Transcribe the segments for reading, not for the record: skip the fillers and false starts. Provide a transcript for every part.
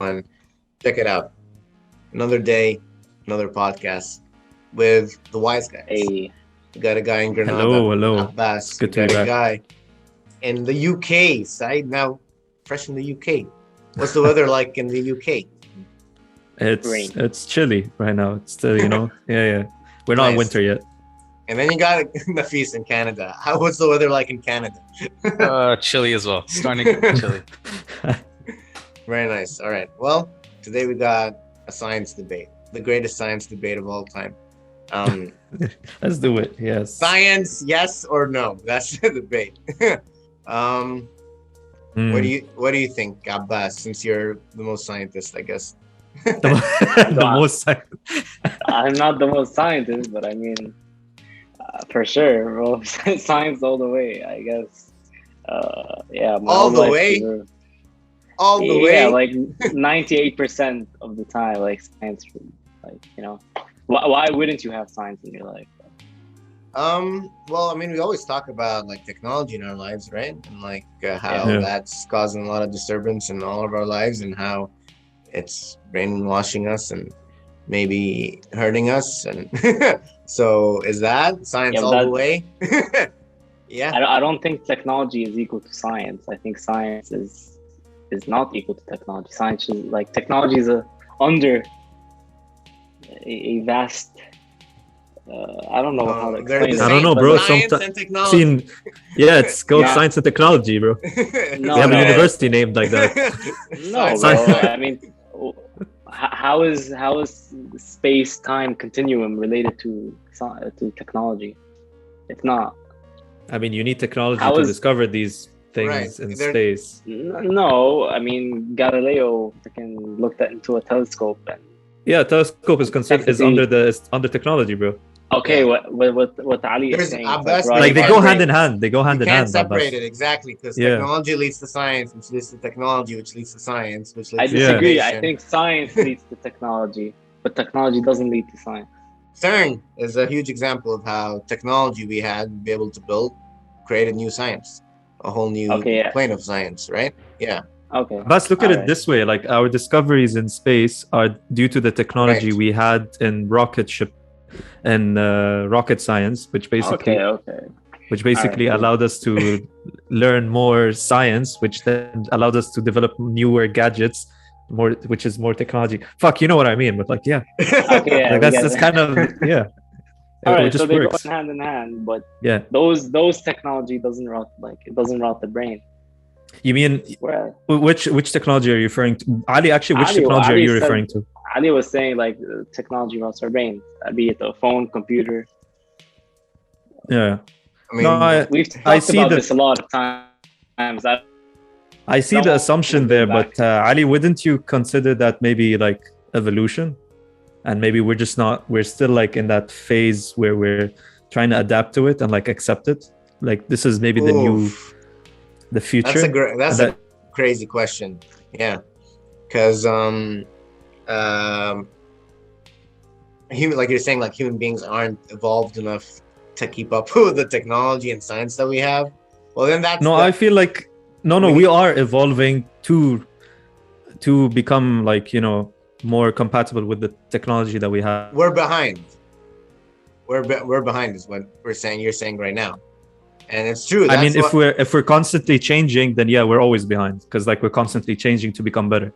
fun. Check it out. Another day, another podcast with the wise guys. Hey, We got a guy in Granada, Hello. Abbas. It's good to We be got a back. guy in the UK side now, fresh in the UK. What's the weather like in the UK? Rain. It's chilly right now. It's still, yeah. We're not in Nice. winter yet. And then you got Nafis in Canada. What's the weather like in Canada? Chilly as well. Starting to get chilly. Very nice. All right. Well, today we got a science debate, the greatest science debate of all time. Let's do it. Yes. Science, yes or no? That's the debate. What do you think, Abbas? Since you're the most scientist, I guess. The most. I'm not the most scientist, but I mean, for sure, bro. Science all the way, I guess. Yeah. my All whole the life way? is- All the Yeah, way. like 98% of the time, like science. Like why wouldn't you have science in your life? Well, I mean, we always talk about like technology in our lives, right? And like how Yeah. that's causing a lot of disturbance in all of our lives, and how it's brainwashing us and maybe hurting us. And so, is that science Yeah, all the way? Yeah. I don't think technology is equal to science. I think science is not equal to technology. Science is like technology is under a vast. I don't know how to They're explain the it. I don't know, same, bro. Science Someti- and technology. Yeah, it's called Yeah. science and technology, bro. No, We have a no. university named like that. No, Science. bro. I mean, how is space time continuum related to technology? It's not. I mean, you need technology How to is- discover these things Right. in They're- space. No, I mean Galileo freaking looked into a telescope and Yeah, telescope is considered is Technically- under technology, bro. okay, Yeah. what Ali There's is saying. Abbas, right, Like they right, go right. hand in hand. They go hand You in can't hand. separate Abbas. it exactly, because Yeah. technology leads to science, which leads to technology, which leads to science, which leads I to disagree. innovation. I think science leads to technology, but technology doesn't lead to science. CERN is a huge example of how technology we had be able to build created new science, a whole new Okay, yeah. plane of science, right? Yeah. Okay. But look at it Alright. this way: like our discoveries in space are due to the technology Right. we had in rocket ship and rocket science, which basically Okay. Alright. allowed us to learn more science, which then allowed us to develop newer gadgets, which is more technology. Fuck, you know what I mean? But like, yeah, Okay, yeah, like we that's get kind of yeah. All It right, so just they works. go hand in hand, but Yeah. those technology doesn't rot the brain. You mean Where which technology are you referring to, Ali? Actually, which technology are Ali you said- referring to? Ali was saying like technology rots our brain, be it a phone, computer. Yeah. I mean, No, We've I talked see about the- this a lot of times. I see the Don't assumption go there, back. but Ali, wouldn't you consider that maybe like evolution? And maybe we're still like in that phase where we're trying to adapt to it and like accept it. Like this is maybe oof. the future. That's And a crazy question. Yeah, because human, like you're saying, like human beings aren't evolved enough to keep up with the technology and science that we have. Well, then that's No, I feel like no, We we need- are evolving to become like more compatible with the technology that we have. we're behind. We're behind is what you're saying right now, and it's true. I mean, That's what- if we're constantly changing, then yeah, we're always behind because like we're constantly changing to become better.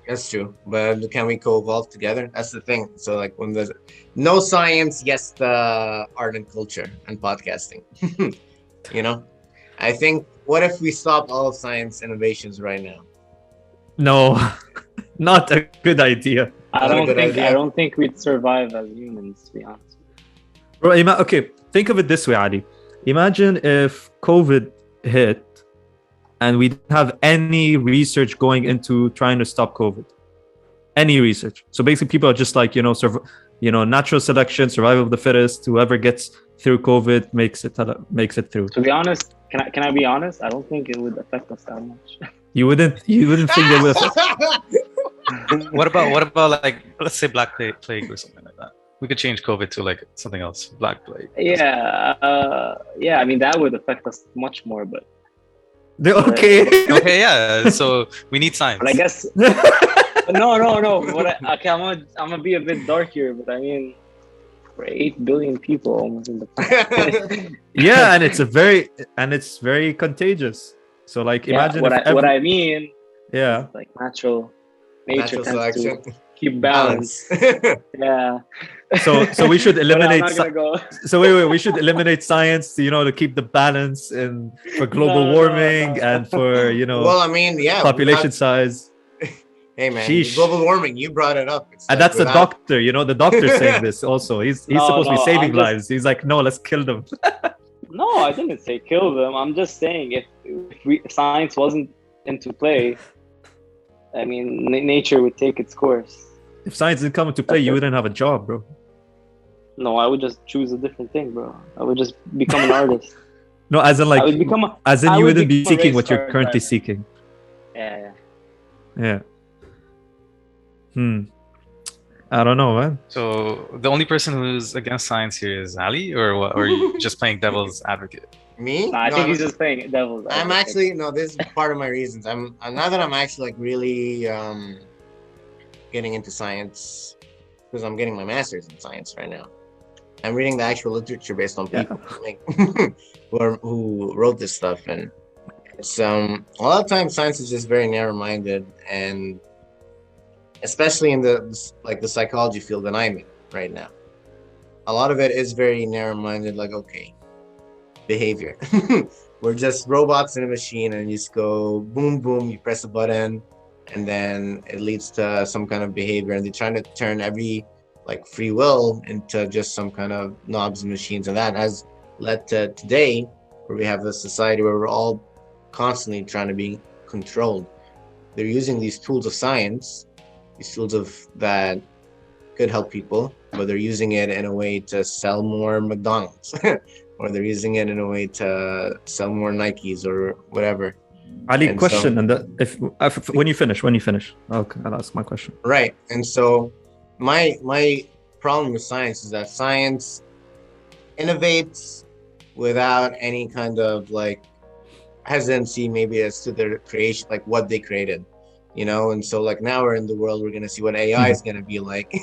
That's true, but can we co-evolve together? That's the thing. So like when there's no science, yes, the art and culture and podcasting. I think, what if we stop all of science innovations right now? No, not a good idea. I Not a good idea. don't think we'd survive as humans, to be honest. Bro, okay, think of it this way, Ali. Imagine if COVID hit and we didn't have any research going into trying to stop COVID. Any research. So basically people are just like, natural selection, survival of the fittest, whoever gets through COVID makes it through. To be honest, can I be honest? I don't think it would affect us that much. You wouldn't think they would affect. What about like, let's say Black Plague or something like that? We could change COVID to like something else, Black Plague. Yeah, I mean that would affect us much more, but They're okay. Okay, yeah. So we need science. But I guess no. Okay, I'm gonna be a bit dark here, but I mean, we're 8 billion people almost in the planet. Yeah, and it's very contagious. So like, Yeah, imagine what I mean yeah. is like nature Natural tends selection. to keep balance. Yeah. So we should But I'm eliminate. not gonna go. So wait, we should eliminate science, to keep the balance and for global No, warming no. and for Well, I mean, yeah. population size. Hey, man, Sheesh. global warming. You brought it up. It's And like that's the without- doctor. The doctor's saying this also. He's No, supposed to be no, saving I'm just- lives. He's like, no, let's kill them. No, I didn't say kill them. I'm just saying if science wasn't into play, I mean, nature would take its course. If science didn't come into play, you wouldn't have a job, bro. No, I would just choose a different thing, bro. I would just become an artist. No, as in I would like, become you would wouldn't be become a seeking race what you're car currently driver. seeking. Yeah. Yeah. I don't know, man. So the only person who's against science here is Ali, or what? Or are you just playing devil's advocate? Me? Nah, I No, think I'm- he's just playing devil's I'm advocate. actually no. This is part of my reasons. I'm now that I'm actually like really getting into science because I'm getting my master's in science right now. I'm reading the actual literature based on people like, who wrote this stuff, and it's a lot of times science is just very narrow-minded, and especially in the psychology field that I'm in right now, a lot of it is very narrow-minded. Like, okay, behavior. We're just robots in a machine, and you just go boom, boom. You press a button, and then it leads to some kind of behavior. And they're trying to turn every like free will into just some kind of knobs and machines, and that has led to today, where we have a society where we're all constantly trying to be controlled. They're using these tools of science, these tools that could help people, but they're using it in a way to sell more McDonald's. Or they're using it in a way to sell more Nikes or whatever. Ali, And question, so- and if when you finish, okay, I'll ask my question. Right. And so my problem with science is that science innovates without any kind of like hesitancy, maybe as to their creation, like what they created. And so like now we're in the world, we're gonna see what AI is gonna be like.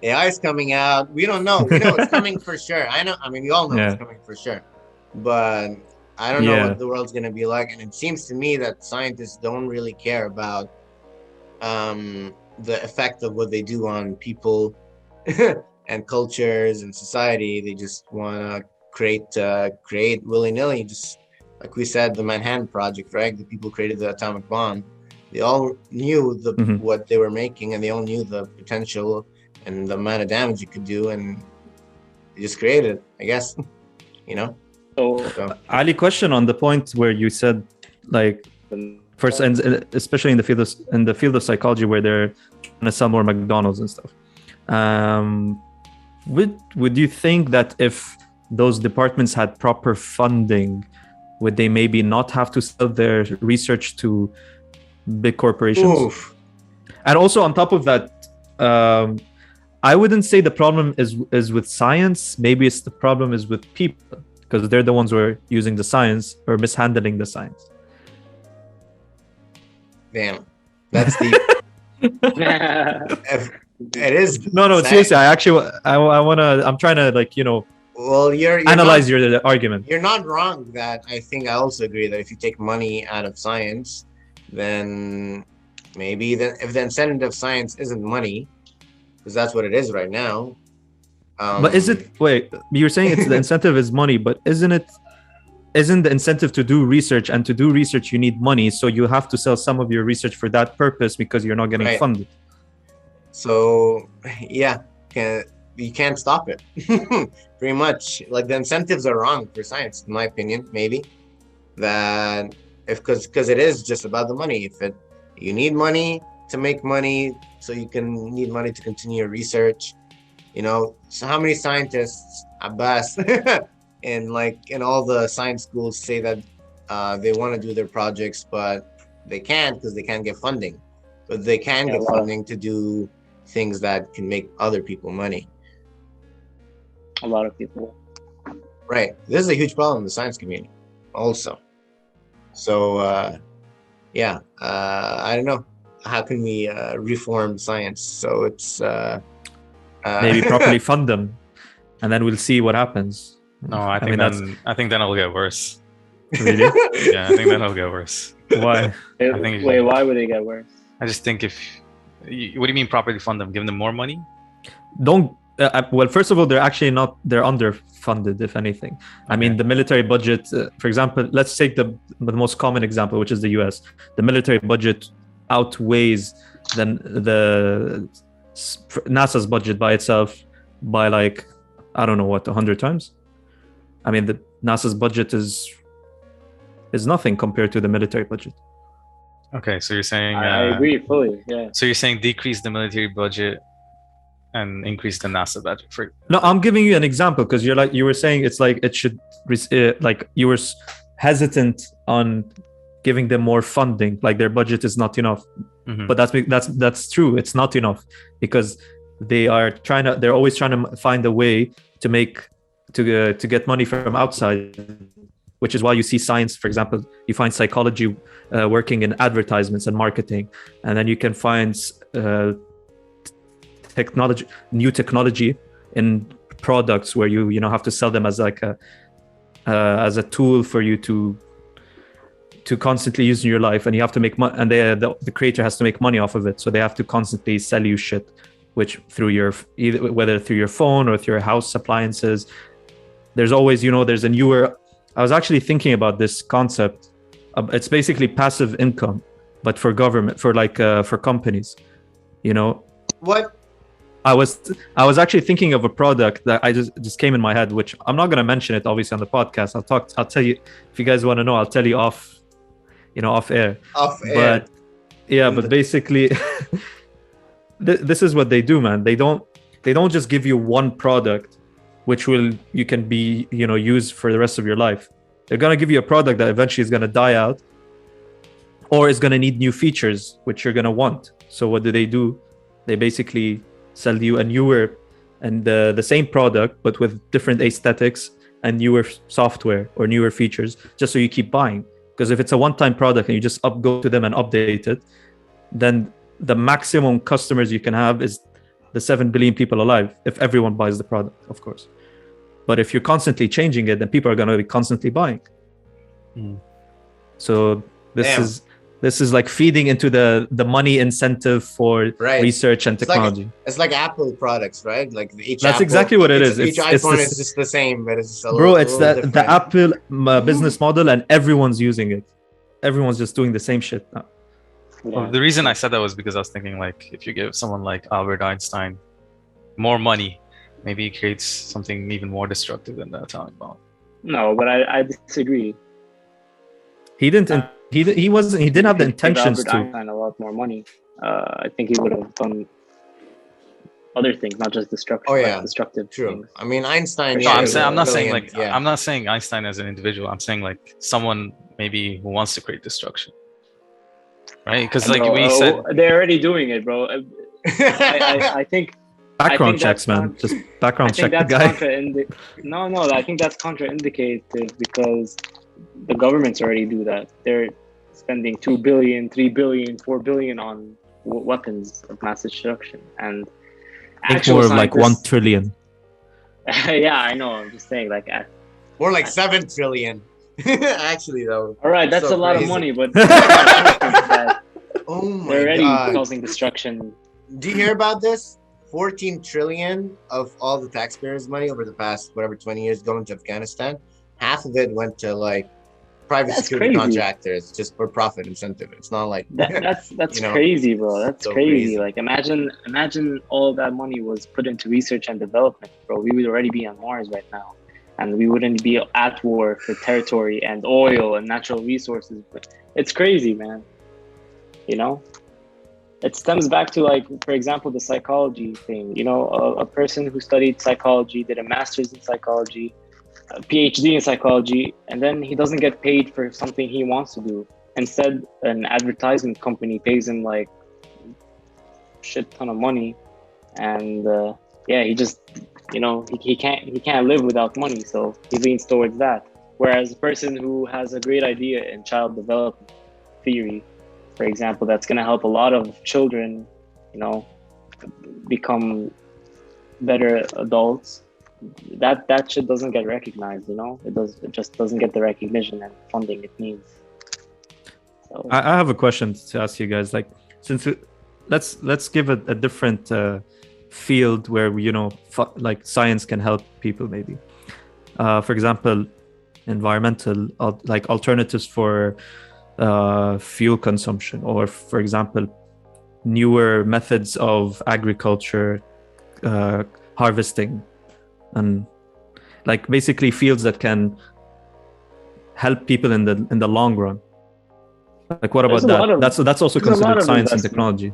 AI is coming out. We don't know. We know it's coming for sure. I mean, we all know it's coming for sure, but I don't know what the world's gonna be like. And it seems to me that scientists don't really care about the effect of what they do on people and cultures and society. They just want to create willy-nilly, just like we said, the Manhattan Project, right? The people who created the atomic bomb. They all knew what they were making, and they all knew the potential and the amount of damage it could do, and they just created it, I guess. So Ali, question on the point where you said, like, first, and especially in the field of psychology, where they're trying to sell more McDonald's and stuff. Would you think that if those departments had proper funding, would they maybe not have to sell their research to big corporations? Oof. And also on top of that, I wouldn't say the problem is with science. Maybe it's the problem is with people, because they're the ones who are using the science or mishandling the science. Damn, that's deep. It is. No, seriously. I'm trying to Well, you're analyze not, your argument. You're not wrong. That I think I also agree that if you take money out of science, then maybe if the incentive of science isn't money, because that's what it is right now. But wait, you're saying it's the incentive is money, but isn't the incentive to do research, and to do research you need money, so you have to sell some of your research for that purpose because you're not getting funded. So yeah, you can't stop it. Pretty much, like the incentives are wrong for science, in my opinion. Maybe that because it is just about the money. You need money to make money, so you need money to continue your research. So how many scientists, Abbas, in all the science schools say that they want to do their projects, but they can't because they can't get funding. But they can get funding to do things that can make other people money. A lot of people. Right. This is a huge problem in the science community also. So yeah, I don't know. How can we reform science so it's Maybe properly fund them, and then we'll see what happens. No, I think then it'll get worse. Really. Yeah, I think then it'll get worse. Why? Wait, why would it get worse? I just think what do you mean properly fund them? Give them more money? Don't. Well, first of all, they're underfunded, if anything. I mean, the military budget, for example, let's take the most common example, which is the US. The military budget outweighs the NASA's budget by itself by like, I don't know what, 100 times. I mean, the NASA's budget is nothing compared to the military budget. Okay, so you're saying I agree fully. Yeah. So you're saying decrease the military budget and increase the NASA budget for. No, I'm giving you an example because you were saying it's like it should like you were hesitant on giving them more funding, like their budget is not enough. Mhm. But that's true. It's not enough because they're always trying to find a way to get money from outside, which is why you see science, for example, you find psychology working in advertisements and marketing, and then you can find new technology in products where you have to sell them as like as a tool for you to constantly use in your life, and you have to make money, and the creator has to make money off of it, so they have to constantly sell you shit, which whether through your phone or through your house appliances. There's always there's a newer. I was actually thinking about this concept. It's basically passive income, but for government, for companies. What? I was actually thinking of a product that I just came in my head, which I'm not going to mention it obviously on the podcast. I'll tell you if you guys want to know. I'll tell you off air. Off air. But yeah, but basically, this is what they do, man. They don't just give you one product, which you can be used for the rest of your life. They're gonna give you a product that eventually is gonna die out, or is gonna need new features which you're gonna want. So what do? They basically sell you a newer and the same product but with different aesthetics and newer software or newer features, just so you keep buying. Because if it's a one-time product and you just go to them and update it, then the maximum customers you can have is the 7 billion people alive, if everyone buys the product, of course. But if you're constantly changing it, then people are going to be constantly buying. So this is like feeding into the money incentive for research and technology. It's like Apple products, right? Like that's exactly what it is. Each iPhone is just the same, but it's a the Apple business model, and everyone's using it. Everyone's just doing the same shit now. Well, the reason I said that was because I was thinking, like, if you give someone like Albert Einstein more money, maybe he creates something even more destructive than the atomic bomb. No, but I disagree. He didn't. He didn't have the intentions Albert to. Einstein a lot more money. I think he would have done other things, not just destructive true things. I mean, Einstein. No, I'm not saying Einstein as an individual. I'm saying like someone maybe who wants to create destruction. Right, because like we said, they're already doing it, bro. I think background checks, man. Just background check the guy. No, I think that's contraindicated because the governments already do that. They're spending 2 billion, 3 billion, 4 billion on weapons of mass destruction, and I think more of like 1 trillion. Yeah, I know. I'm just saying, like more like 7 trillion. Actually, though. All right, that's so a lot crazy. of money, but oh my they're already God. causing destruction. Do you hear about this? 14 trillion of all the taxpayers' money over the past 20 years going to Afghanistan. Half of it went to like private security contractors just for profit incentive. It's not like that's crazy, bro. That's so crazy. Like imagine all that money was put into research and development, bro. We would already be on Mars right now. And we wouldn't be at war for territory and oil and natural resources. But it's crazy, man. It stems back to, like, for example, the psychology thing. A person who studied psychology, did a master's in psychology, a PhD in psychology, and then he doesn't get paid for something he wants to do. Instead, an advertisement company pays him like shit ton of money, and he just he can't live without money, so he leans towards that. Whereas a person who has a great idea in child development theory, for example, that's going to help a lot of children, you know, become better adults. That shit doesn't get recognized, you know. It just doesn't get the recognition and funding it needs. So I have a question to ask you guys. Like, let's give a different field where like science can help people. Maybe, for example, environmental, like alternatives for fuel consumption, or for example, newer methods of agriculture, harvesting, and like basically fields that can help people in the long run. Like, what about that? That's also considered science and technology.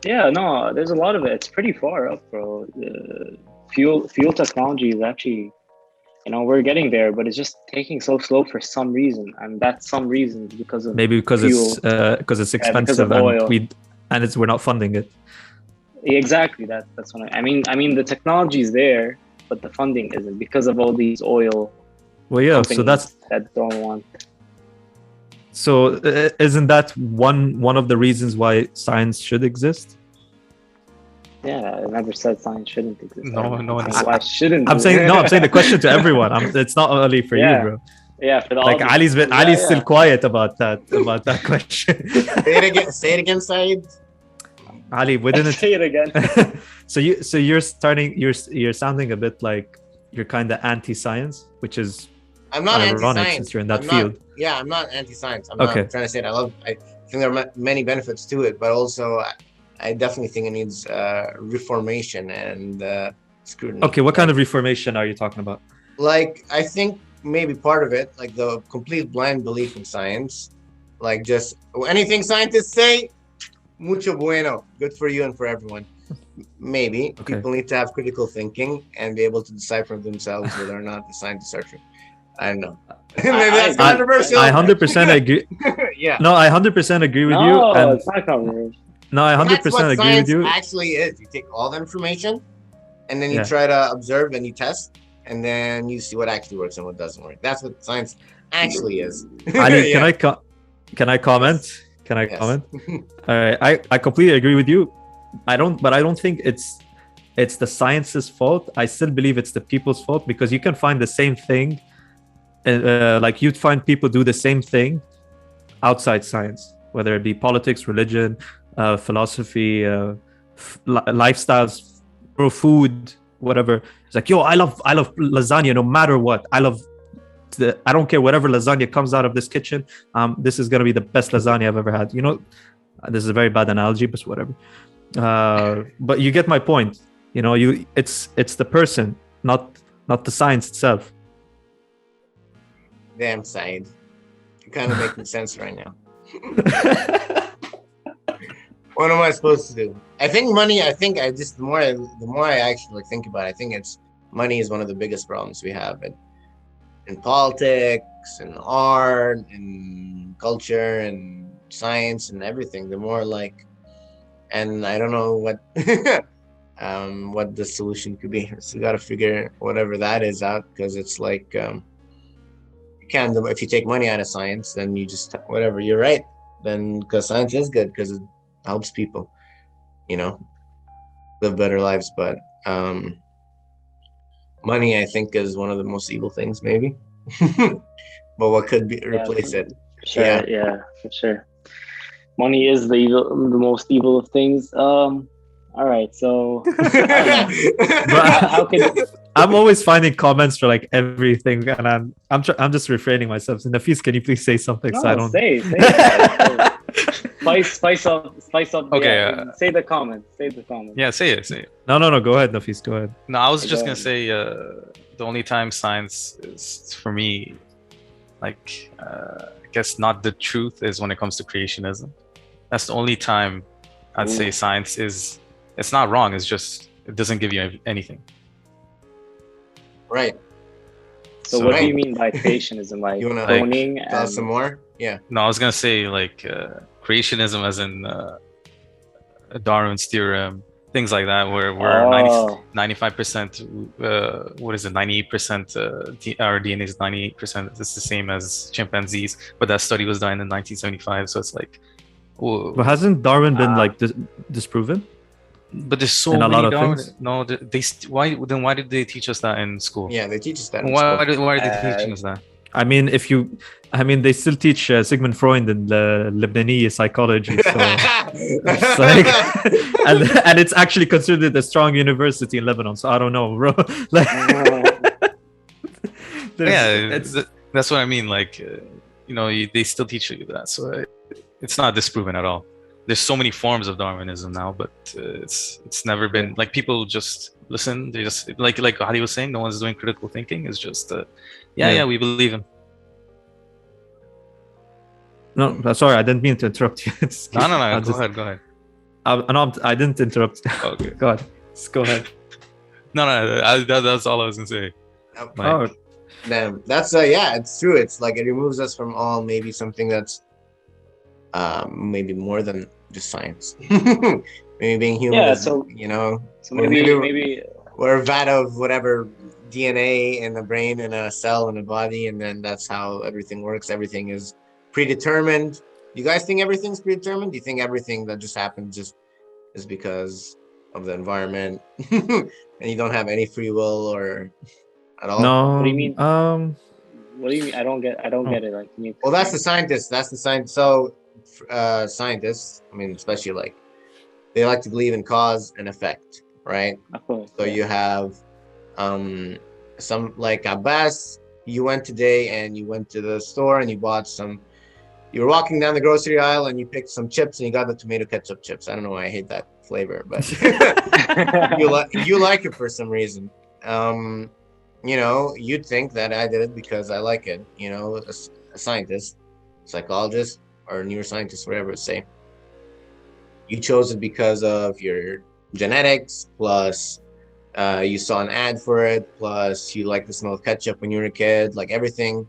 Yeah, no, there's a lot of it. It's pretty far up, bro. Fuel technology is actually, you know, we're getting there, but it's just taking so slow for some reason, and that some reason is because of it's expensive, and we're not funding it. Exactly. That's what I mean. The technology is there, but the funding isn't because of all these oil. Well, yeah. So that don't want. So isn't that one of the reasons why science should exist? Yeah, I never said science shouldn't exist. No one. Why shouldn't? I'm saying the question to everyone. It's not only for you, bro. Yeah, for the like Ali's still quiet about that question. Say it again, Saeed. Ali, wouldn't it? Say it again. So you're sounding a bit like you're kind of anti-science, which is I'm not ironic since you're in that field. I'm not anti-science. I'm not trying to say it. I think there are many benefits to it, but also I definitely think it needs reformation and scrutiny. Okay, what kind of reformation are you talking about? Like, I think maybe part of it, like the complete blind belief in science, like just anything scientists say, mucho bueno, good for you and for everyone. Maybe people need to have critical thinking and be able to decipher themselves whether or not the scientists are true. I don't know. Maybe that's controversial. I 100% agree. Yeah. No, I 100% agree with you. No, it's not controversial. No, I 100% agree with you. Actually is. You take all the information and then you try to observe and you test and then you see what actually works and what doesn't work. That's what science actually is. Ali, can I comment? Yes. Can I comment? All right. I completely agree with you. I don't think it's the science's fault. I still believe it's the people's fault, because you can find the same thing. Like you'd find people do the same thing outside science, whether it be politics, religion, philosophy, lifestyles, or food, whatever. It's like, yo, I love lasagna no matter what. I don't care whatever lasagna comes out of this kitchen. This is gonna be the best lasagna I've ever had. You know, this is a very bad analogy, but whatever. But you get my point. You know, it's the person, not the science itself. Damn, Saeed, you're kind of making sense right now. What am I supposed to do? I think money. The more I actually think about it, I think money is one of the biggest problems we have in politics and art and culture and science and everything. The more and I don't know what what the solution could be. So we got to figure whatever that is out, because it's like. If you take money out of science, then you just whatever. You're right. Then because science is good because it helps people, live better lives. But money, I think, is one of the most evil things, maybe. But what could replace it? Sure, yeah, for sure. Money is the most evil of things. All right, so how could I'm always finding comments for like everything, and I'm just refraining myself. So Nafis, can you please say something? No, so I don't say spice up. Okay, say the comment. Yeah, say it. No. Go ahead, Nafis. Go ahead. No, I was just gonna say the only time science is for me, I guess not the truth, is when it comes to creationism. That's the only time I'd say science is. It's not wrong. It's just it doesn't give you anything. Right. So what do you mean by creationism? Like cloning? Tell us some more? Yeah. No, I was gonna say creationism, as in Darwin's theorem, things like that, where 90, Oh, 95%, what is it, 98%, our DNA is 98%. It's the same as chimpanzees, but that study was done in 1975. So it's like, But whoa. hasn't Darwin been Ah. like disproven But there's so in a lot many of Darwin. things? No, why did they teach us that in school? Yeah, they teach us that in school. Why are they teaching us that? I mean, they still teach Sigmund Freud in the Lebanese psychology, so it's like, and it's actually considered a strong university in Lebanon. So I don't know, bro. Like, it's That's what I mean. Like, they still teach you that, so it's not disproven at all. There's so many forms of Darwinism now, but it's never been like people just listen. They just like Hadi was saying, no one's doing critical thinking. It's just we believe him. no, sorry, I didn't mean to interrupt you. No, go ahead. No, I didn't interrupt. Okay. Go ahead. Just go ahead. No, that's all I was gonna say. Oh, Damn, that's it's true. It's like it removes us from all maybe something that's maybe more than just science. Maybe being human. Yeah, is, so maybe we're a vat of whatever DNA in the brain and a cell in the body, and then that's how everything works. Everything is predetermined. You guys think everything's predetermined? Do you think everything that just happens just is because of the environment, and you don't have any free will or at all? no. What do you mean? What do you mean? I don't get it. Like, Well, that's the scientist. That's the science. So, scientists, I mean, especially like, they like to believe in cause and effect, right? Of course, So you have, some like Abbas. You went today and you went to the store and you bought some. You were walking down the grocery aisle and you picked some chips and you got the tomato ketchup chips. I don't know why I hate that flavor, but you like it for some reason. You'd think that I did it because I like it. A scientist, psychologist, or neuroscientist, whatever it's say. You chose it because of your genetics, plus you saw an ad for it, plus you like the smell of ketchup when you were a kid, like everything.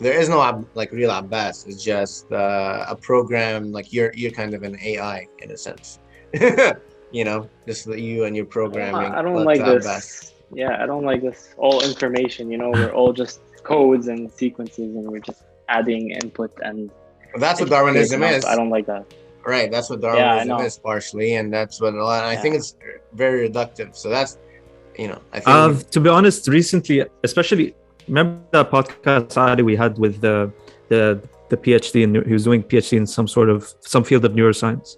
There is no like real Abbas. It's just a program. Like you're kind of an AI in a sense. Just you and your programming. I don't like this. Yeah, I don't like this. All information, we're all just codes and sequences, and we're just adding input and. Well, that's what Darwinism is. I don't like that. Right, that's what Darwinism is partially, and that's what a lot. I think it's very reductive. So that's, I think. To be honest, recently, especially, remember that podcast Adi we had with the PhD, and he was doing PhD in some field of neuroscience.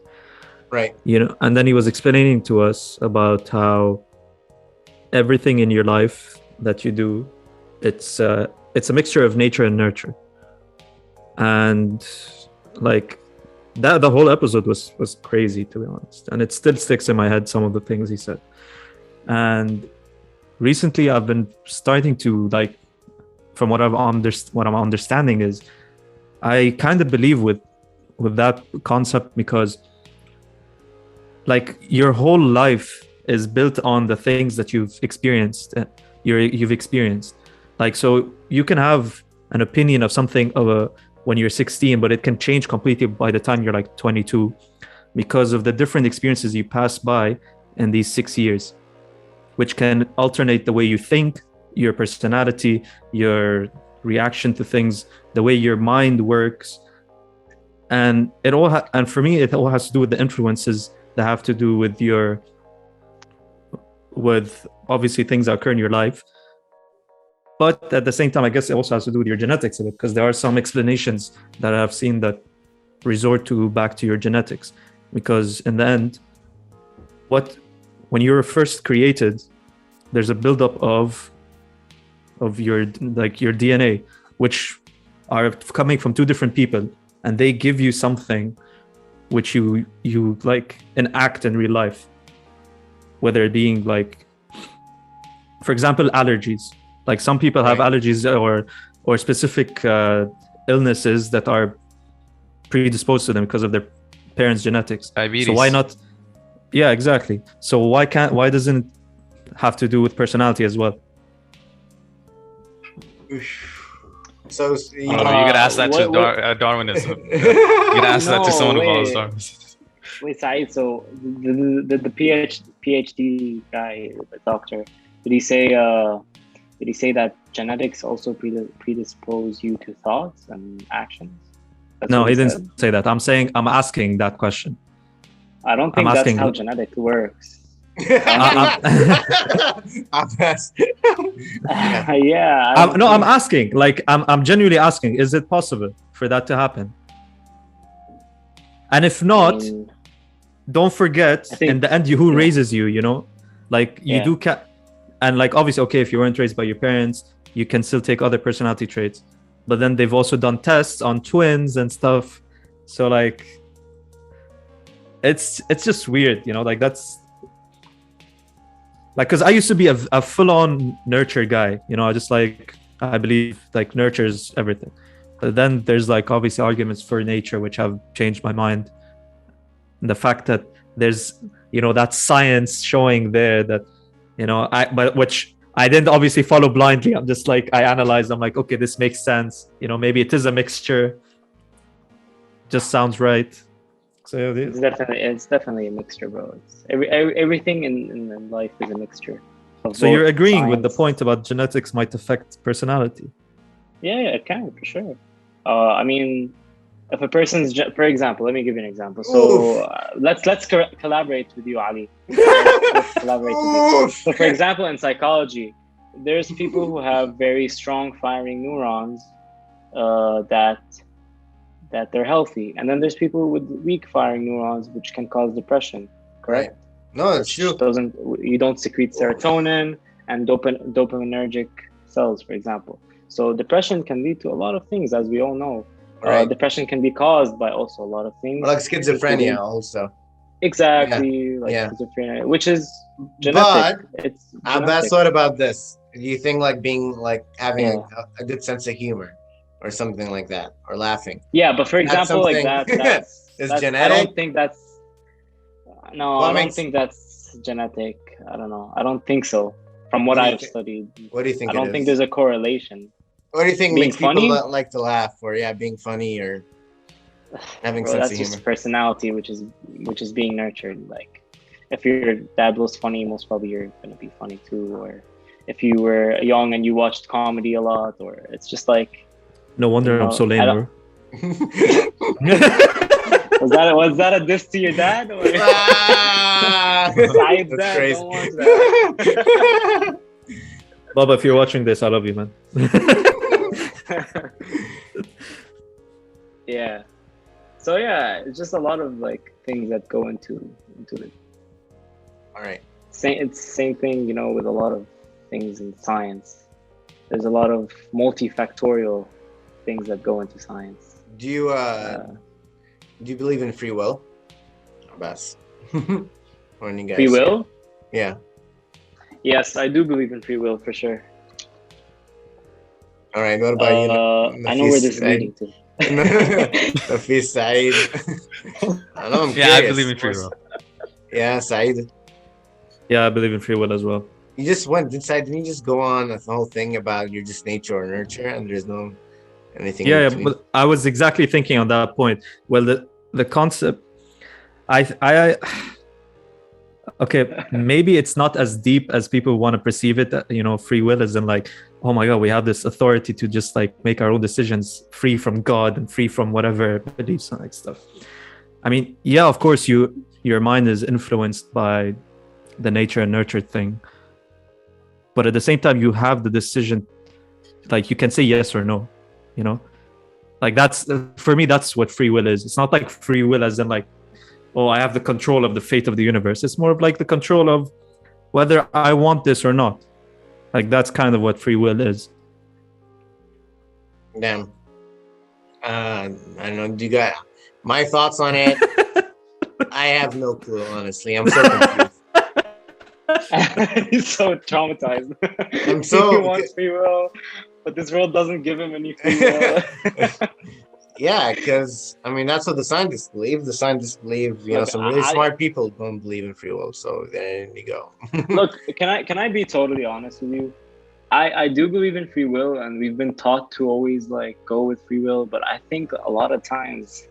Right. And then he was explaining to us about how everything in your life that you do, it's a mixture of nature and nurture, and like that the whole episode was crazy, to be honest, and it still sticks in my head, some of the things he said. And recently I've been starting to, like, from what I'm understanding is I kind of believe with that concept, because like your whole life is built on the things that you've experienced. Like, so you can have an opinion of something when you're 16, but it can change completely by the time you're like 22, because of the different experiences you pass by in these 6 years, which can alternate the way you think, your personality, your reaction to things, the way your mind works. And and for me, it all has to do with the influences that have to do with obviously things that occur in your life. But at the same time, I guess it also has to do with your genetics a bit, because there are some explanations that I've seen that resort back to your genetics. Because in the end, when you're first created, there's a buildup of your DNA, which are coming from two different people, and they give you something which you like enact in real life, whether it being like, for example, allergies. Like some people have allergies or specific illnesses that are predisposed to them because of their parents' genetics. Diabetes. So why not? Yeah, exactly. So why doesn't it have to do with personality as well? So you could ask that to Darwinism. You could ask that to someone who follows Darwinism. Wait, Saeed, so the PhD guy, the doctor, did he say that genetics also predispose you to thoughts and actions? That's No, what he said? didn't say that. I'm asking that question. I don't I'm think that's asking- how genetics works. Abbas. Yeah. Yeah. I don't No, I'm think- asking. Like, I'm genuinely asking. Is it possible for that to happen? And if I not, mean, don't forget, I think- in the end, who yeah. raises you? You know, like you Yeah. do. And like, obviously, okay, if you weren't raised by your parents, you can still take other personality traits. But then they've also done tests on twins and stuff. So like, it's just weird, you know. Like that's like, because I used to be a full-on nurture guy. You know, I believe like nurture's everything. But then there's like obviously arguments for nature, which have changed my mind. And the fact that there's, you know, that science showing there that, you know, but which I didn't obviously follow blindly. I'm just like, I analyzed. I'm like, okay, this makes sense. You know, maybe it is a mixture. Just sounds right. So it's definitely a mixture, bro. It's everything in life is a mixture. So you're both agreeing with the science- point about genetics might affect personality. Yeah, it can for sure. I mean, if a person's, for example, let me give you an example. So let's collaborate with you, Ali. Let's collaborate with you. Oof. So, for example, in psychology, there's people who have very strong firing neurons that they're healthy, and then there's people with weak firing neurons, which can cause depression. Correct? No, it's true. You don't secrete serotonin and dopaminergic cells, for example. So depression can lead to a lot of things, as we all know. Right. Depression can be caused by also a lot of things. Or like schizophrenia also. Exactly, like yeah. schizophrenia, which is genetic. It's Abbas genetic. thought about this. Do you think like being like having Yeah. a good sense of humor or something like that, or laughing? Yeah, but for That's example, like something- that's Is I genetic? don't think that's. No, What I don't makes- think that's genetic. I don't know. I don't think so. From what What do you I've think? studied, What do you think? I don't think there's a correlation. What do you think being makes people funny? like to laugh, or being funny, or having Bro, sense that's of just humor? personality, which is being nurtured. Like, if your dad was funny, most probably you're gonna be funny too. Or if you were young and you watched comedy a lot, or it's just like, No wonder You I'm know, so lame, I bro. was that a diss to your dad? Or Ah, Saeed's that's dad, crazy. don't watch that. Baba, if you're watching this, I love you, man. Yeah. So yeah, it's just a lot of like things that go into it. All right. It's same thing, you know, with a lot of things in science. There's a lot of multifactorial things that go into science. Do you believe in free will, Abbas? When you guys Free will? Yeah. Yes, I do believe in free will for sure. All right. What about you? I know where this is Nafis, leading to. Nafis, Saeed. I know. I'm Yeah, I curious. believe in free will. Yeah, Saeed. Yeah, I believe in free will as well. You just went inside. Didn't you just go on a whole thing about you're just nature or nurture, and there's no anything? in Yeah, between? but I was exactly thinking on that point. Well, the concept, I okay, maybe it's not as deep as people want to perceive it. You know, free will is in like, oh my God, we have this authority to just like make our own decisions, free from God and free from whatever beliefs and like stuff. I mean, yeah, of course, your mind is influenced by the nature and nurture thing, but at the same time, you have the decision. Like you can say yes or no. You know, like that's for me. That's what free will is. It's not like free will as in like, oh, I have the control of the fate of the universe. It's more of like the control of whether I want this or not. Like that's kind of what free will is. Damn. I don't know. Do you got my thoughts on it? I have no clue, honestly. I'm so confused. He's so traumatized. I'm so- He wants free will, but this world doesn't give him any free will. Yeah, because I mean that's what the scientists believe. The scientists believe, Look, some really I- smart people don't believe in free will. So there you go. Look, can I be totally honest with you? I do believe in free will, and we've been taught to always like go with free will, but I think a lot of times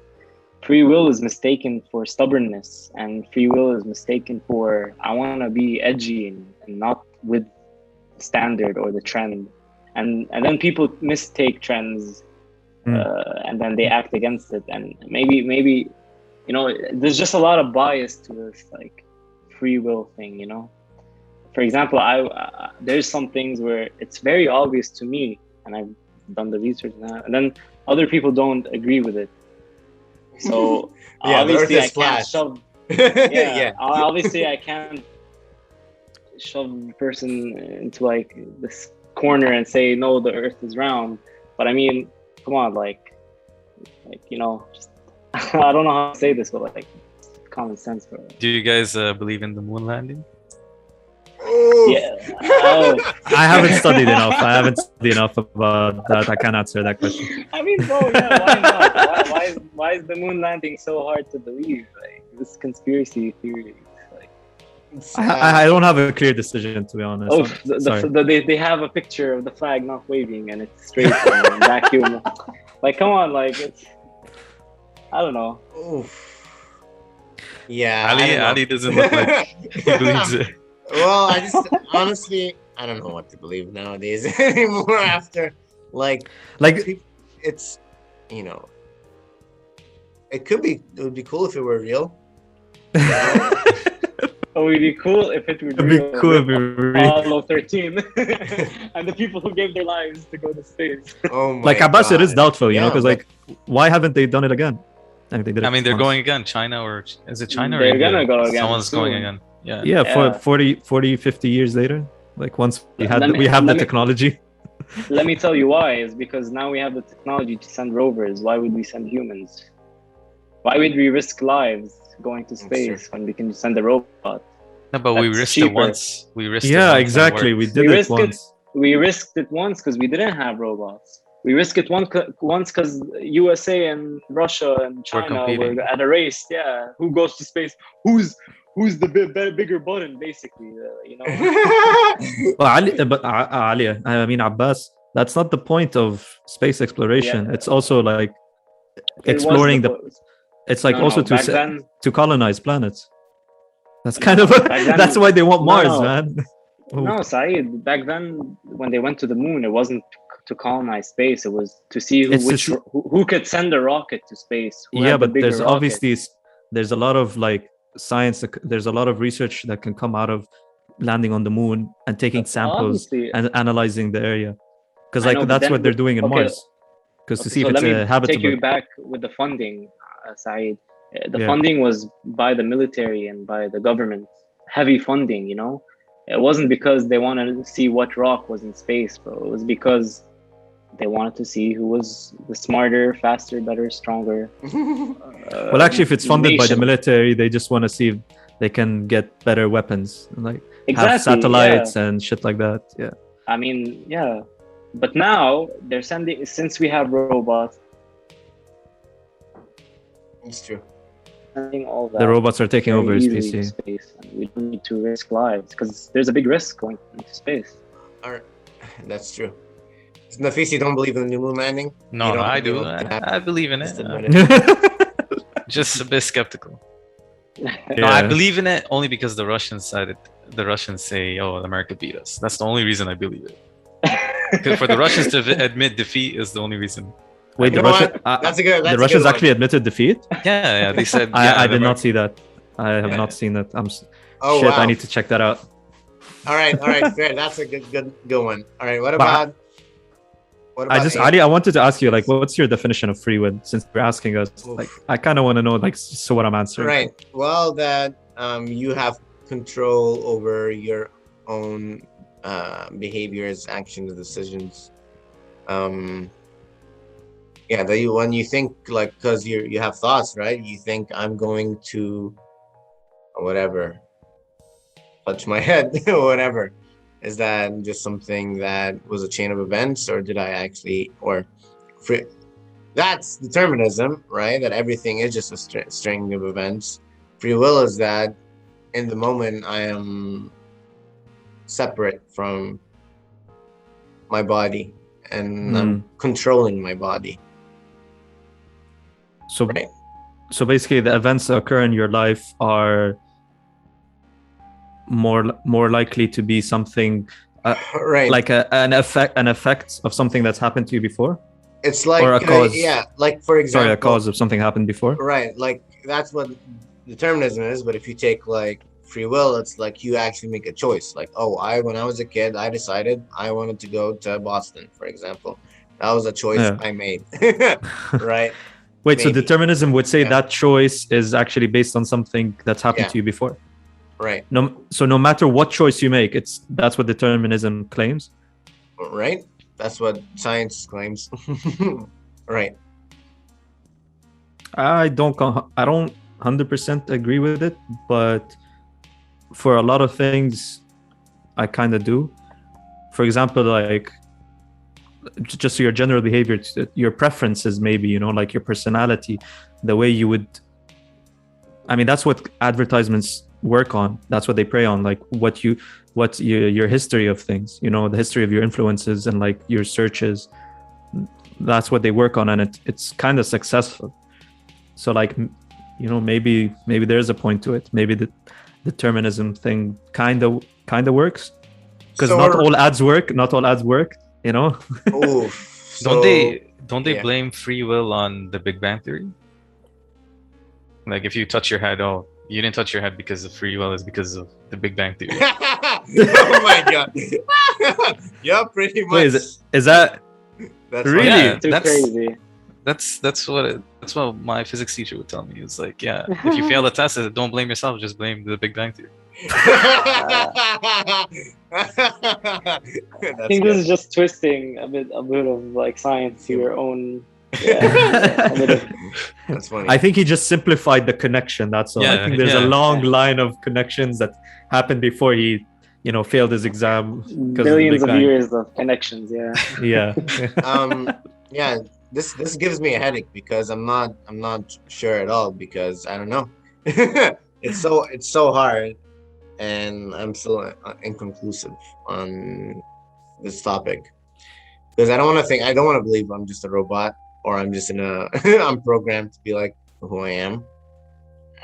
free will is mistaken for stubbornness, and free will is mistaken for I want to be edgy and not with the standard or the trend, and then people mistake trends, and then they act against it, and maybe there's just a lot of bias to this like free will thing. For example, I there's some things where it's very obvious to me, and I've done the research now, and then other people don't agree with it. So Yeah, the obviously earth I is can't flat. shove. Yeah. Obviously I can't shove a person into like this corner and say no, the earth is round. But I mean, come on, like just I don't know how to say this, but like common sense, bro. Do you guys believe in the moon landing? Oof. Yeah. Oh. I haven't studied enough. I haven't studied enough about that. I can't answer that question. I mean, bro, yeah, why not? Why is the moon landing so hard to believe? Like this conspiracy theory. Like, I don't have a clear decision, to be honest. oh, they have a picture of the flag not waving and it's straight and vacuum. Like, come on, like it's. I don't know. Oof. Yeah. I don't know. Ali doesn't look like he believes it. Well, I just honestly, I don't know what to believe nowadays anymore. After like it's it would be cool if it were real. Oh, it'd be cool if it were It'd real. be cool if it were real. Apollo 13 and the people who gave their lives to go to space. Oh my Like Abbas, it is God. doubtful, Yeah, because like, why haven't they done it again? Like they did it I mean, they're once. going again. China, or is it China or They're India? gonna go again Someone's going soon. again. Yeah. Yeah, Yeah. for 40, 50 years later, like once we have Let me- the technology. Let me tell you why. Is because now we have the technology to send rovers. Why would we send humans? Why would we risk lives going to space when we can send a robot? No, but we That's risked it cheaper. once. We risked it Yeah, once and it exactly. We worked. did We it risked it. once. We risked it once because we didn't have robots. We risked it once because USA and Russia and China competing. were at a race. Yeah, who goes to space? Who's the bigger button, basically? Well, Ali, I mean Abbas, that's not the point of space exploration. Yeah. It's also like It was exploring the. it's like No, also no, back then. to colonize planets. That's No, kind of back then- that's why they want No, Mars, no. man. No, Saeed. Back then, when they went to the moon, it wasn't to colonize space. It was to see who could send a rocket to space. Who Yeah, had the but bigger there's rocket. obviously there's a lot of like science. There's a lot of research that can come out of landing on the moon and taking samples Obviously. and analyzing the area, because I like know, but that's then what they're doing in okay, Mars, because to Okay, see so if it's let me habitable. take you back with the funding, Saeed. The Yeah. funding was by the military and by the government. Heavy funding, It wasn't because they wanted to see what rock was in space, bro. It was because they wanted to see who was the smarter, faster, better, stronger. Well, actually, if it's funded by the nation. military, they just want to see if they can get better weapons, and like have satellites and shit like that. Yeah. I mean, yeah. But now they're sending, since we have robots, It's true. sending all that. The robots are taking very over easily SPC. to space, and we don't need to risk lives because there's a big risk going into space. All right. That's true. Nafis, you don't believe in the new moon landing? No, You don't I do. believe it? I believe in it. Just admit it. Just a bit skeptical. No, I believe in it only because the Russians say, "Oh, America beat us." That's the only reason I believe it. For the Russians to admit defeat is the only reason. Wait, You know what? That's a good. That's the a Russians good one. actually admitted defeat? Yeah, they said. I did not see that. I have not seen that. Oh, shit, wow. I need to check that out. All right, fair. That's a good one. All right, what about? Ali, I wanted to ask you, like, what's your definition of free will? Since you're asking us, like, I kind of want to know, like, so what I'm answering. Right. Well, that you have control over your own behaviors, actions, decisions. Yeah, that when you think, like, because you have thoughts, right? You think I'm going to whatever, touch my head or whatever. Is that just something that was a chain of events, or did I actually, or that's determinism, right? That everything is just a string of events. Free will is that in the moment I am separate from my body and I'm controlling my body. So, Right. So basically, the events that occur in your life are more likely to be something Right. like an effect of something that's happened to you before, It's like or a cause. yeah, like for example, Sorry, a cause of something happened before. right, like that's what determinism is. But if you take like free will, it's like you actually make a choice. Like, oh, when I was a kid, I decided I wanted to go to Boston, for example. That was a choice Yeah. I made. Right. Wait, so Maybe. determinism would say Yeah. that choice is actually based on something that's happened Yeah. to you before. Right. So no matter what choice you make, that's what determinism claims. Right. That's what science claims. Right. I don't 100% agree with it, but for a lot of things, I kind of do. For example, like just your general behavior, your preferences, maybe, you know, like your personality, the way you would. I mean, that's what advertisements work on. That's what they prey on, like your history of things, you know, the history of your influences and like your searches. That's what they work on, and it's kind of successful. So like, you know, maybe there's a point to it. Maybe the determinism thing kind of works, because not all ads work, you know. Oof. Don't they yeah. blame free will on the Big Bang Theory? Like if you touch your head, oh, you didn't touch your head because of free will, is because of the Big Bang Theory. Oh my god. Yeah, pretty much. Wait, is that That's really? Yeah, Too crazy. that's what my physics teacher would tell me. It's like, yeah, if you fail the test, don't blame yourself, just blame the Big Bang Theory. I think this is just twisting a bit of like science to your own. Yeah, a bit of, That's funny. I think he just simplified the connection. That's all. I Yeah, think there's a yeah. long line of connections that happened before he, you know, failed his exam. billions of years of connections. Yeah. Yeah. Yeah, this gives me a headache because I'm not sure at all, because I don't know. It's so hard, and I'm still inconclusive on this topic, because I don't want to believe I'm just a robot, or I'm just I'm programmed to be like who I am.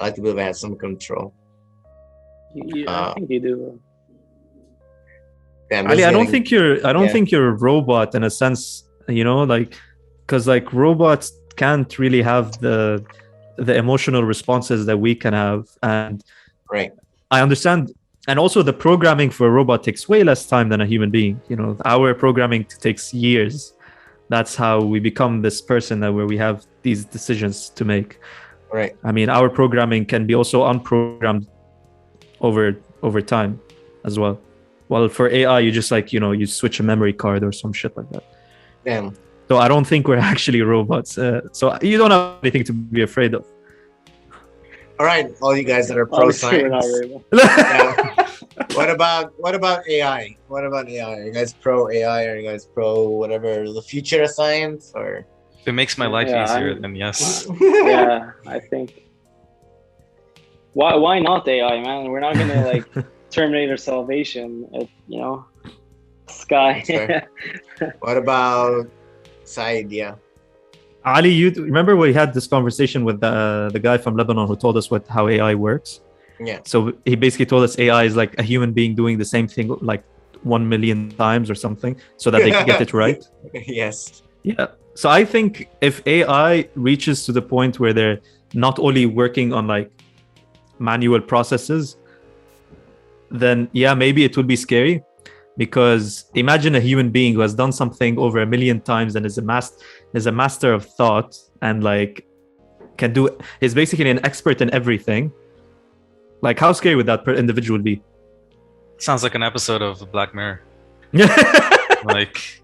I like to believe I have some control. I think you do. Damn, Ali, I don't think you're a robot in a sense, you know, like, because like robots can't really have the emotional responses that we can have, and right. I understand. And also the programming for a robot takes way less time than a human being. You know, our programming takes years. That's how we become this person where we have these decisions to make. Right. I mean, our programming can be also unprogrammed over time as well. Well, for AI, you just like, you know, you switch a memory card or some shit like that. Damn. So I don't think we're actually robots. So you don't have anything to be afraid of. All right, all you guys that are pro science. What about AI? What about AI? Are you guys pro AI? Are you guys pro whatever the future of science? Or If it makes my life easier, then yes. Yeah, I think. Why not AI, man? We're not gonna like Terminator Salvation at, you know, sky. What about Saeed? Yeah. Ali, you remember we had this conversation with the guy from Lebanon who told us how AI works? Yeah. So he basically told us AI is like a human being doing the same thing like 1 million times or something so that they can get it right. Yes. Yeah. So I think if AI reaches to the point where they're not only working on like manual processes, then yeah, maybe it would be scary. Because imagine a human being who has done something over 1 million times and is a master of thought and like is basically an expert in everything. Like, how scary would that individual be? Sounds like an episode of Black Mirror. Like,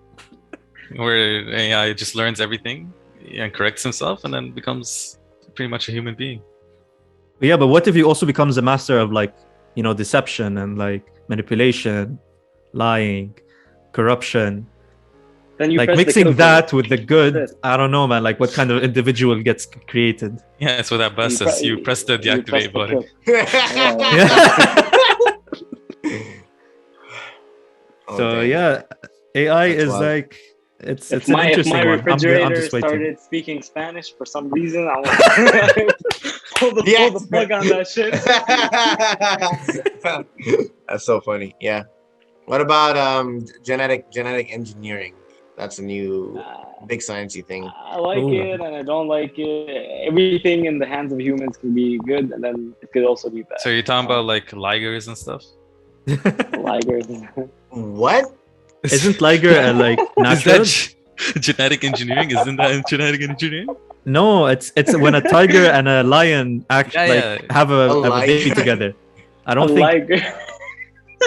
where AI just learns everything and corrects himself and then becomes pretty much a human being. Yeah, but what if he also becomes a master of like, you know, deception and like manipulation, lying, corruption? Then you like mixing that with the good. I don't know, man. Like, what kind of individual gets created? Yeah, it's what Abbas says. You press the deactivate button. So yeah, AI is wild. Like it's an interesting if my one. refrigerator I'm just waiting. started speaking Spanish for some reason, I want pull the plug on that shit. That's so funny. Yeah. What about genetic engineering? That's a new big sciencey thing. I like it and I don't like it. Everything in the hands of humans can be good, and then it could also be bad. So you're talking about like ligers and stuff? Ligers. What? Isn't Liger like natural? Is that genetic engineering? Isn't that genetic engineering? No, it's when a tiger and a lion actually have a baby together. I don't think. Liger.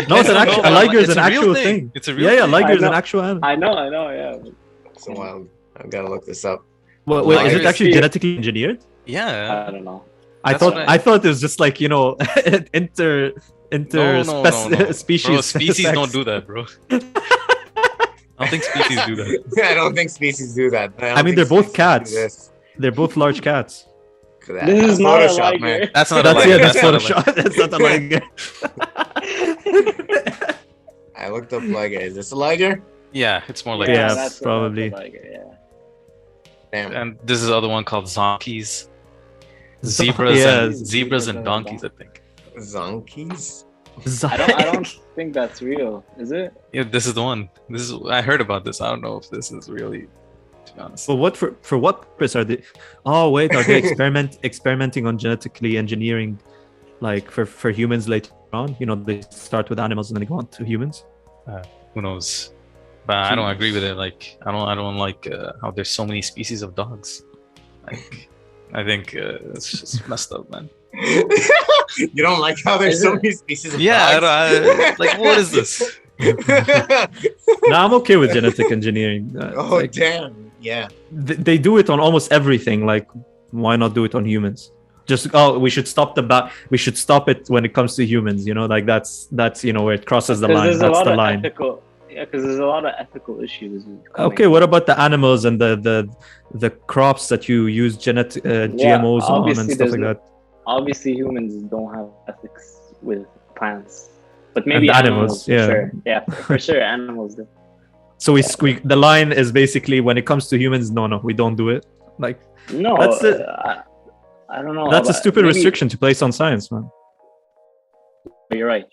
No, it's an actual. A liger is an actual thing. It's a real thing. Yeah, liger is an actual animal. I know, yeah. So wild. I've got to look this up. Wait, is it Ligers- actually genetically engineered? Yeah. I don't know. I thought it was just like inter No. species. Bro, species sex. don't do that, bro. I don't think species do that. I don't think species do that. I mean, they're both cats. They're both large cats. This is not a liger. man. That's not a That's liger. that's That's not a Photoshop. liger. That's not a liger. I looked up liger. Is this a liger? Yeah, it's more like Yeah, this. that's probably. That's a liger, yeah. Damn. And this is the other one called zonkies. Zebras Yeah, and zebras and donkeys, I think. Zonkies? I don't think that's real. Is it? Yeah, this is the one. I heard about this. I don't know if this is really, to be honest. But what for what purpose are they? Oh wait, are they experimenting on genetically engineering, like for humans later on? You know, they start with animals and then they go on to humans. Who knows? But I don't agree with it. Like I don't like how there's so many species of dogs. Like I think it's just messed up, man. You don't like how there's so many species of Yeah, dogs? like what is this? No, I'm okay with genetic engineering. Oh Like, damn! Yeah. they do it on almost everything. Like, why not do it on humans? Just we should stop we should stop it when it comes to humans. You know, like that's where it crosses the line. There's a That's lot the of line. ethical. Yeah, because there's a lot of ethical issues. Okay, what about the animals and the crops that you use GMOs on and obviously stuff like there's that? Obviously, humans don't have ethics with plants, but maybe And animals. animals, For sure. Yeah, for sure, animals do. So the line is basically when it comes to humans, no, we don't do it. Like No, That's it. I don't know. that's a but stupid maybe- restriction to place on science, man. You're right.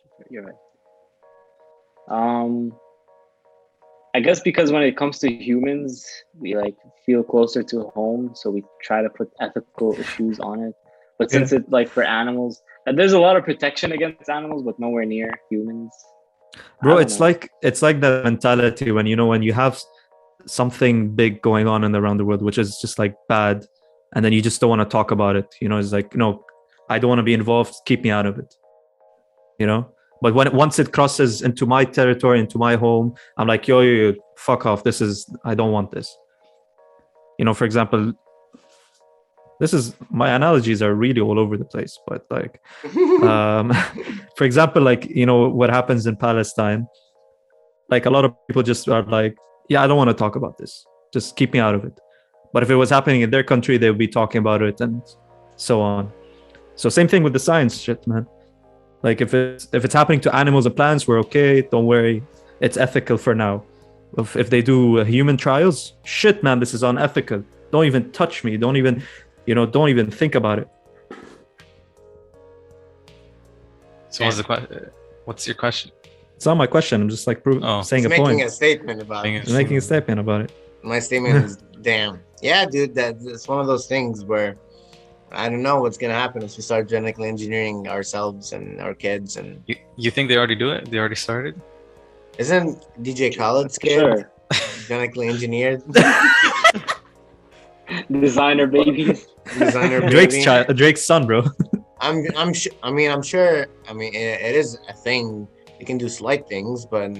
I guess because when it comes to humans, we like feel closer to home, so we try to put ethical issues on it. But since it like for animals, and there's a lot of protection against animals, but nowhere near humans. Bro, I don't it's know. like that mentality when you have something big going on around the world, which is just like bad, and then you just don't want to talk about it. You know, it's like, no, I don't want to be involved. Keep me out of it. You know. But once it crosses into my territory, into my home, I'm like, yo, fuck off. I don't want this. You know, for example, my analogies are really all over the place. But like, for example, like, you know, what happens in Palestine, like a lot of people just are like, yeah, I don't want to talk about this. Just keep me out of it. But if it was happening in their country, they would be talking about it and so on. So same thing with the science shit, man. Like if it's happening to animals and plants, we're okay. Don't worry, it's ethical for now. If they do human trials, shit, man, this is unethical. Don't even touch me. Don't even think about it. So what's your question? It's not my question. I'm just like saying He's a point. making a statement about it. I'm making a statement about it. My statement is, damn. Yeah, dude, it's one of those things where I don't know what's gonna happen if we start genetically engineering ourselves and our kids. And You think they already do it? They already started? isn't DJ Khaled's kid Sure. genetically engineered? Designer babies. Designer Drake's baby? Drake's son, bro. I'm sure. I mean, it is a thing. You can do slight things, but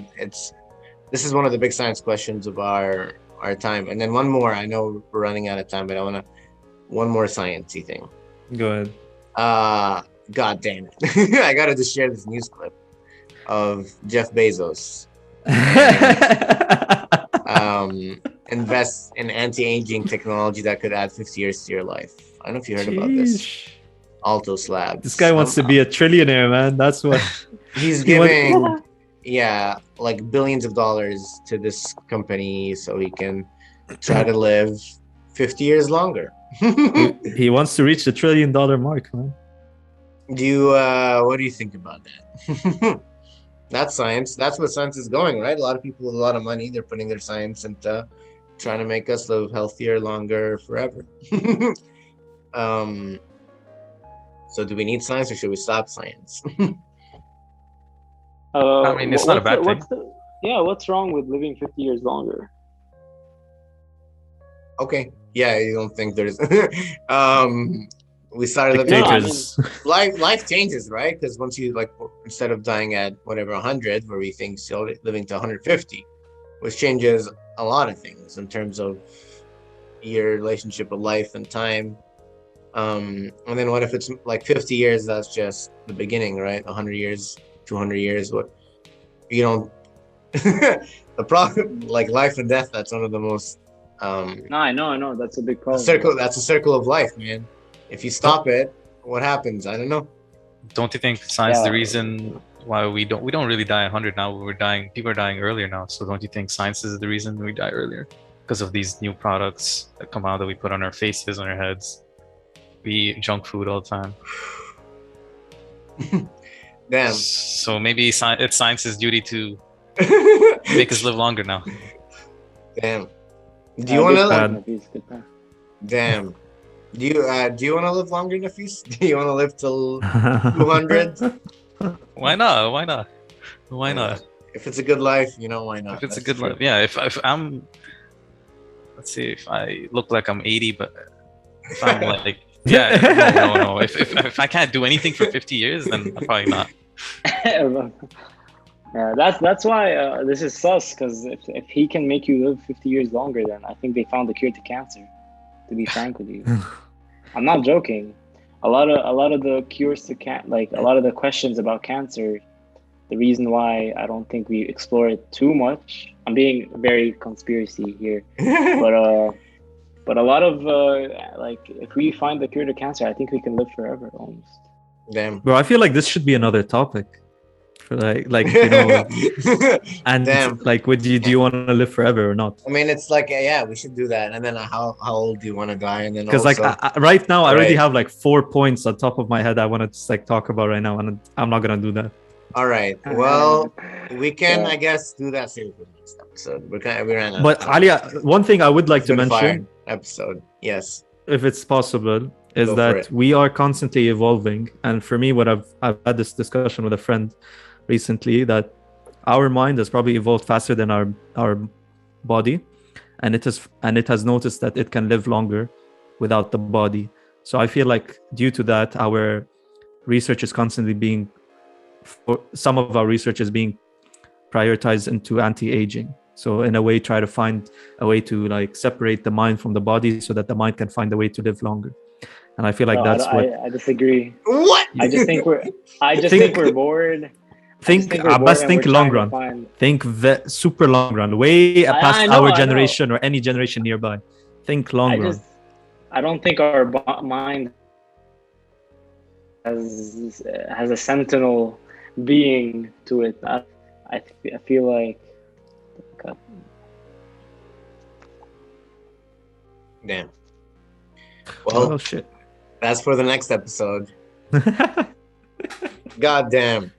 this is one of the big science questions of our time. And then one more. I know we're running out of time, but I want to one more sciencey thing. Go ahead. God damn it! I gotta just share this news clip of Jeff Bezos invests in anti-aging technology that could add 50 years to your life. I don't know if you heard about this. Sheesh. Alto Slab. This guy wants to be a trillionaire, man. That's what. He's He wants- giving, like billions of dollars to this company so he can try to live 50 years longer. He wants to reach the $1 trillion mark, man. What do you think about that? That's science. That's what science is going, right? A lot of people with a lot of money, they're putting their science into trying to make us live healthier, longer, forever. So do we need science or should we stop science? I mean, it's not a bad thing. What's wrong with living 50 years longer? Okay. Yeah, you don't think there's we started living Dictators. life changes, right? Because once you instead of dying at whatever 100, where we think still living to 150, which changes a lot of things in terms of your relationship with life and time. And then what if it's like 50 years? That's just the beginning, right? 100 years, 200 years. What you don't the problem, like life and death. That's one of the most No, I know. That's a big problem. That's a circle of life, man. If you stop it, what happens? I don't know. Don't you think science is the reason why we don't really die 100 now? People are dying earlier now. So don't you think science is the reason we die earlier? Because of these new products that come out that we put on our faces, on our heads. We eat junk food all the time. Damn. So maybe it's science's duty to make us live longer now. Damn. Do you want to? Damn. Do you want to live longer, Nafis? Do you want to live till 200? Why not? Why not? If it's a good life, why not? If it's a good life, yeah. If I'm, let's see, if I look like I'm 80, but if I'm like, no. If I can't do anything for 50 years, then probably not. Yeah, that's why this is sus. Because if he can make you live 50 years longer, then I think they found the cure to cancer. To be frank with you, I'm not joking. A lot of the cures to a lot of the questions about cancer, the reason why I don't think we explore it too much. I'm being very conspiracy here, but a lot of if we find the cure to cancer, I think we can live forever almost. Damn. Bro, I feel like this should be another topic. For and damn. do you want to live forever or not? I mean, it's we should do that. And then how old do you want to die? And then because right now I already have 4 points on top of my head I want to just talk about right now, and I'm not gonna do that. All right. Well, we can I guess do that soon for the next episode. We ran out. But Ali, one thing I would like to mention, episode, yes, if it's possible, is Go that we are constantly evolving. And for me, what I've had this discussion with a friend recently, that our mind has probably evolved faster than our body, and it has noticed that it can live longer without the body. So I feel like due to that, our research is constantly some of our research is being prioritized into anti-aging. So in a way, try to find a way to separate the mind from the body so that the mind can find a way to live longer. And I feel like I disagree. What? I just think we're bored. Think Abbas, think long run. Think super long run, way past our generation or any generation nearby. Think long run. I don't think our mind has a sentinel being to it. I feel like. Damn. Well, shit. That's for the next episode. God damn.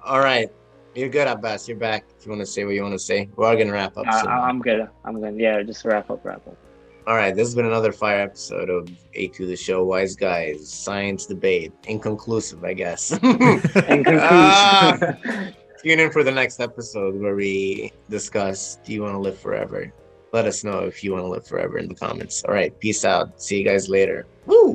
All right. You're good, Abbas. You're back. If you want to say what you want to say. We're all going to wrap up soon. I'm good. Yeah, just wrap up. All right. This has been another fire episode of A2 The Show. Wise Guys. Science Debate. Inconclusive, I guess. Tune in for the next episode where we discuss, do you want to live forever? Let us know if you want to live forever in the comments. All right. Peace out. See you guys later. Woo!